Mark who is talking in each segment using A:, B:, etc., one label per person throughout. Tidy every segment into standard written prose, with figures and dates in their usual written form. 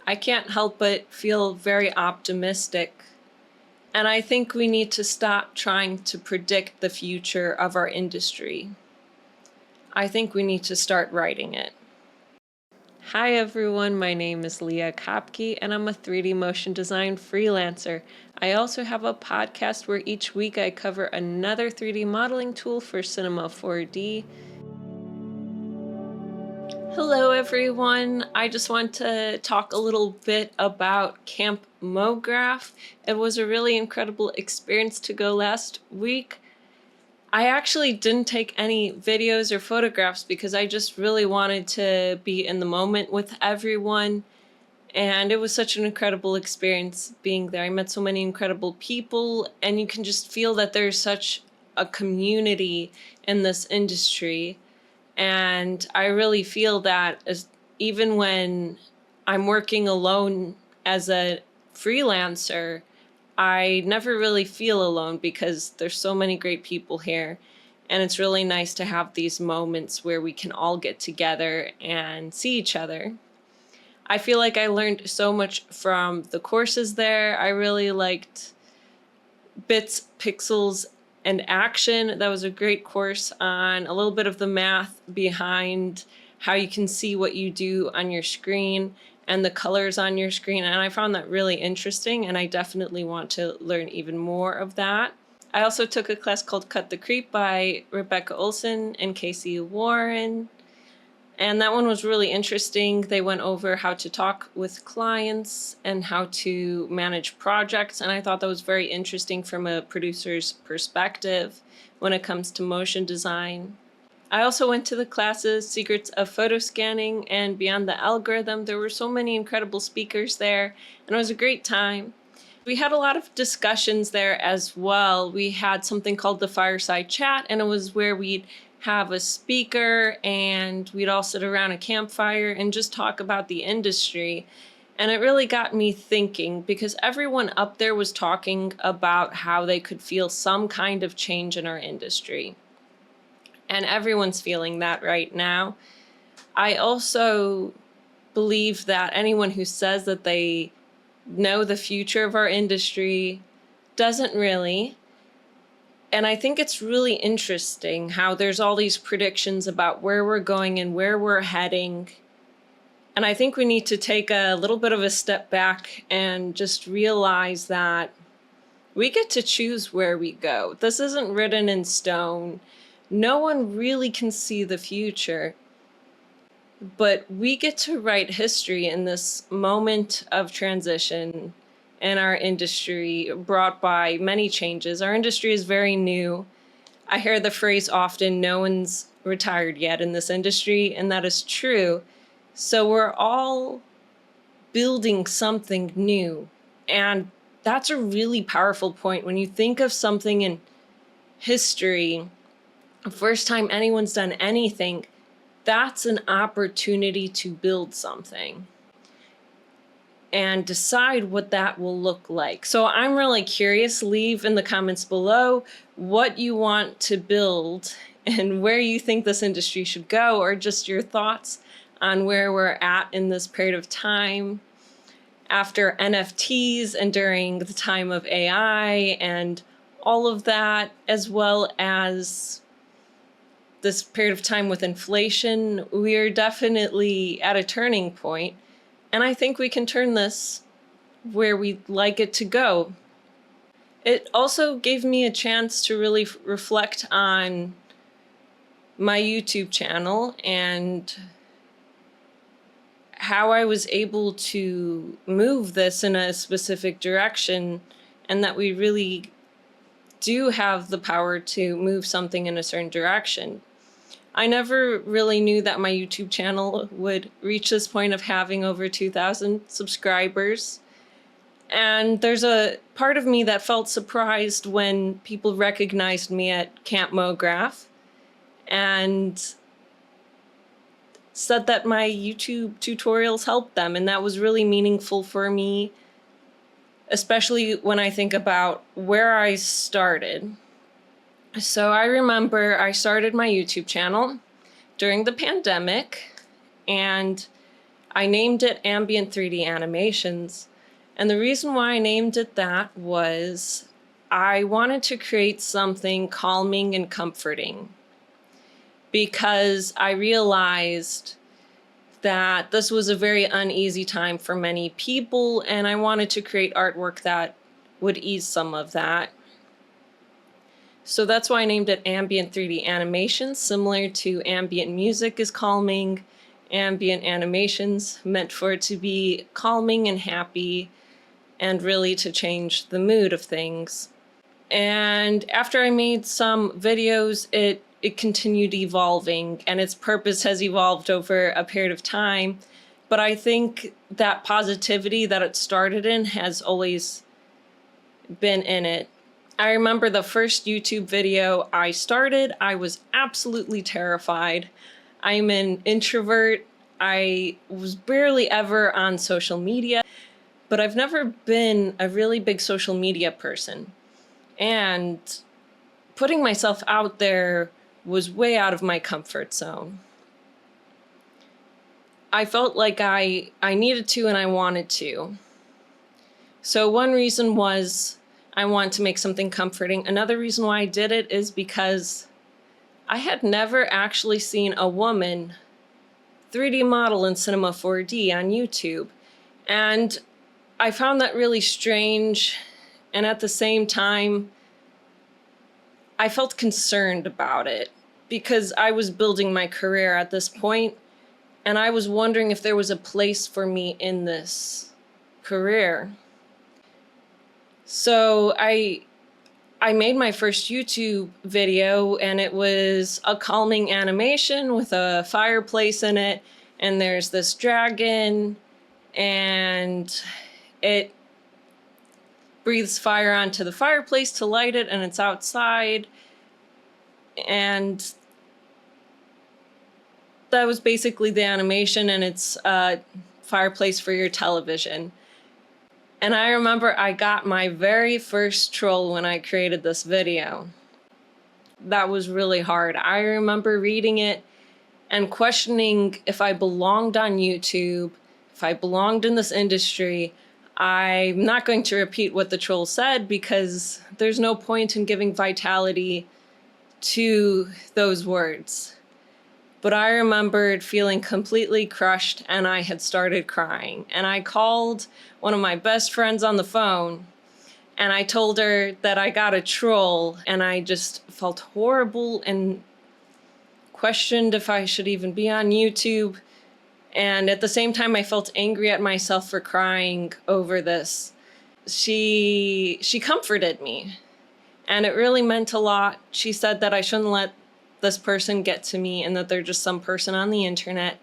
A: I can't help but feel very optimistic. And I think we need to stop trying to predict the future of our industry. I think we need to start writing it. Hi everyone, my name is Leah Kopke and I'm a 3D motion design freelancer. I also have a podcast where each week I cover another 3D modeling tool for Cinema 4D. Hello everyone, I just want to talk a little bit about Camp Mograph. It was a really incredible experience to go last week. I actually didn't take any videos or photographs because I just really wanted to be in the moment with everyone. And it was such an incredible experience being there. I met so many incredible people, and you can just feel that there's such a community in this industry. And I really feel that even when I'm working alone as a freelancer, I never really feel alone because there's so many great people here. And it's really nice to have these moments where we can all get together and see each other. I feel like I learned so much from the courses there. I really liked Bits, Pixels, and Action. That was a great course on a little bit of the math behind how you can see what you do on your screen and the colors on your screen. And I found that really interesting, and I definitely want to learn even more of that. I also took a class called Cut the Creep by Rebecca Olson and Casey Warren. And that one was really interesting. They went over how to talk with clients and how to manage projects. And I thought that was very interesting from a producer's perspective when it comes to motion design. I also went to the classes Secrets of Photo Scanning and Beyond the Algorithm. There were so many incredible speakers there, and it was a great time. We had a lot of discussions there as well. We had something called the Fireside Chat, and it was where we'd have a speaker and we'd all sit around a campfire and just talk about the industry. And it really got me thinking because everyone up there was talking about how they could feel some kind of change in our industry. And everyone's feeling that right now. I also believe that anyone who says that they know the future of our industry doesn't really. And I think it's really interesting how there's all these predictions about where we're going and where we're heading. And I think we need to take a little bit of a step back and just realize that we get to choose where we go. This isn't written in stone. No one really can see the future. But we get to write history in this moment of transition in our industry brought by many changes. Our industry is very new. I hear the phrase often, no one's retired yet in this industry, and that is true. So we're all building something new. And that's a really powerful point. When you think of something in history, the first time anyone's done anything, that's an opportunity to build something and decide what that will look like. So I'm really curious. Leave in the comments below what you want to build and where you think this industry should go, or just your thoughts on where we're at in this period of time after NFTs and during the time of AI and all of that, as well as this period of time with inflation. We are definitely at a turning point. And I think we can turn this where we'd like it to go. It also gave me a chance to really reflect on my YouTube channel and how I was able to move this in a specific direction, and that we really do have the power to move something in a certain direction. I never really knew that my YouTube channel would reach this point of having over 2,000 subscribers. And there's a part of me that felt surprised when people recognized me at Camp Mograph and said that my YouTube tutorials helped them. And that was really meaningful for me, especially when I think about where I started. So I remember I started my YouTube channel during the pandemic, and I named it Ambient 3D Animations. And the reason why I named it that was I wanted to create something calming and comforting, because I realized that this was a very uneasy time for many people, and I wanted to create artwork that would ease some of that. So that's why I named it Ambient 3D Animations, similar to ambient music is calming. Ambient animations meant for it to be calming and happy and really to change the mood of things. And after I made some videos, it continued evolving, and its purpose has evolved over a period of time. But I think that positivity that it started in has always been in it. I remember the first YouTube video I started, I was absolutely terrified. I'm an introvert. I was barely ever on social media, but I've never been a really big social media person. And putting myself out there was way out of my comfort zone. I felt like I needed to and I wanted to. So one reason was I wanted to make something comforting. Another reason why I did it is because I had never actually seen a woman 3D model in Cinema 4D on YouTube. And I found that really strange. And at the same time, I felt concerned about it because I was building my career at this point, and I was wondering if there was a place for me in this career. So I made my first YouTube video, and it was a calming animation with a fireplace in it, and there's this dragon, and it breathes fire onto the fireplace to light it, and it's outside. And that was basically the animation, and it's a fireplace for your television. And I remember I got my very first troll when I created this video. That was really hard. I remember reading it and questioning if I belonged on YouTube, if I belonged in this industry. I'm not going to repeat what the troll said because there's no point in giving vitality to those words. But I remembered feeling completely crushed, and I had started crying. And I called one of my best friends on the phone, and I told her that I got a troll, and I just felt horrible and questioned if I should even be on YouTube. And at the same time, I felt angry at myself for crying over this. She comforted me, and it really meant a lot. She said that I shouldn't let this person get to me, and that they're just some person on the internet,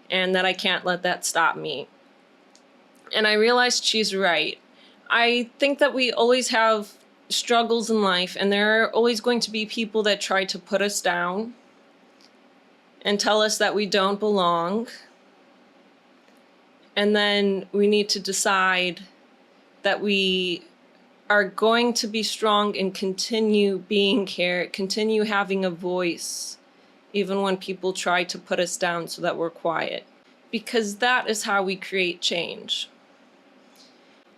A: and that I can't let that stop me. And I realized she's right. I think that we always have struggles in life, and there are always going to be people that try to put us down and tell us that we don't belong. And then we need to decide that we are going to be strong and continue being here, continue having a voice, even when people try to put us down so that we're quiet. Because that is how we create change.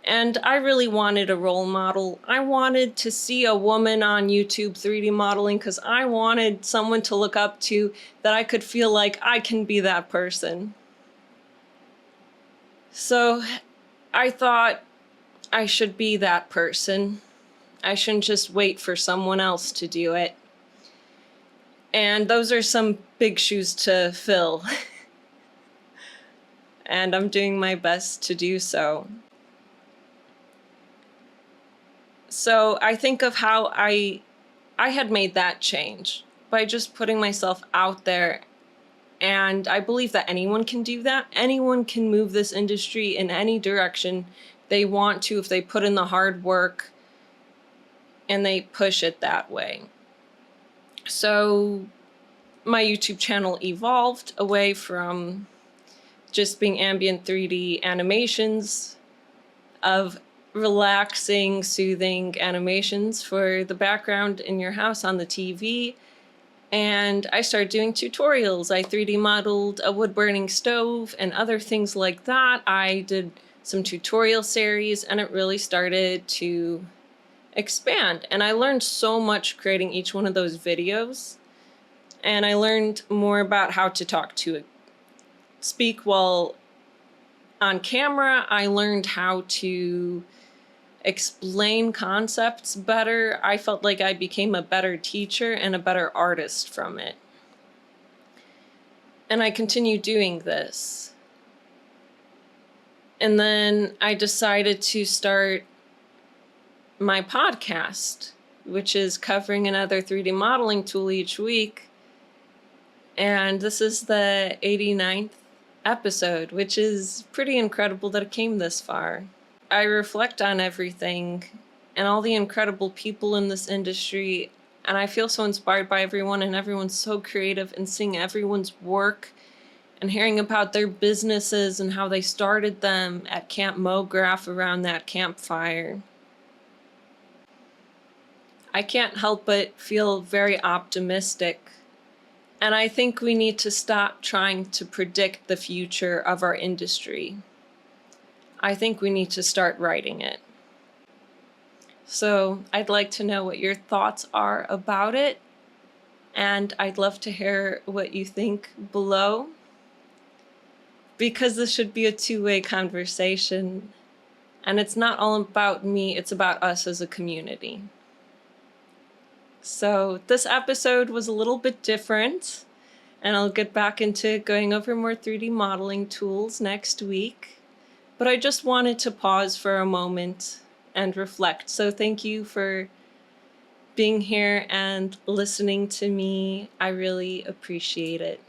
A: And I really wanted a role model. I wanted to see a woman on YouTube 3D modeling because I wanted someone to look up to that I could feel like I can be that person. So I thought I should be that person. I shouldn't just wait for someone else to do it. And those are some big shoes to fill. And I'm doing my best to do so. So I think of how I had made that change by just putting myself out there. And I believe that anyone can do that. Anyone can move this industry in any direction they want to if they put in the hard work and they push it that way. So my YouTube channel evolved away from just being ambient 3D animations of relaxing, soothing animations for the background in your house on the TV. And I started doing tutorials. I 3D modeled a wood burning stove and other things like that. I did some tutorial series, and it really started to expand. And I learned so much creating each one of those videos. And I learned more about how to speak while on camera. I learned how to explain concepts better. I felt like I became a better teacher and a better artist from it. And I continue doing this. And then I decided to start my podcast, which is covering another 3D modeling tool each week. And this is the 89th episode, which is pretty incredible that it came this far. I reflect on everything and all the incredible people in this industry, and I feel so inspired by everyone, and everyone's so creative, and seeing everyone's work and hearing about their businesses and how they started them at Camp Mograph around that campfire. I can't help but feel very optimistic. And I think we need to stop trying to predict the future of our industry. I think we need to start writing it. So I'd like to know what your thoughts are about it, and I'd love to hear what you think below, because this should be a two-way conversation, and it's not all about me, it's about us as a community. So this episode was a little bit different, and I'll get back into going over more 3D modeling tools next week. But I just wanted to pause for a moment and reflect. So thank you for being here and listening to me. I really appreciate it.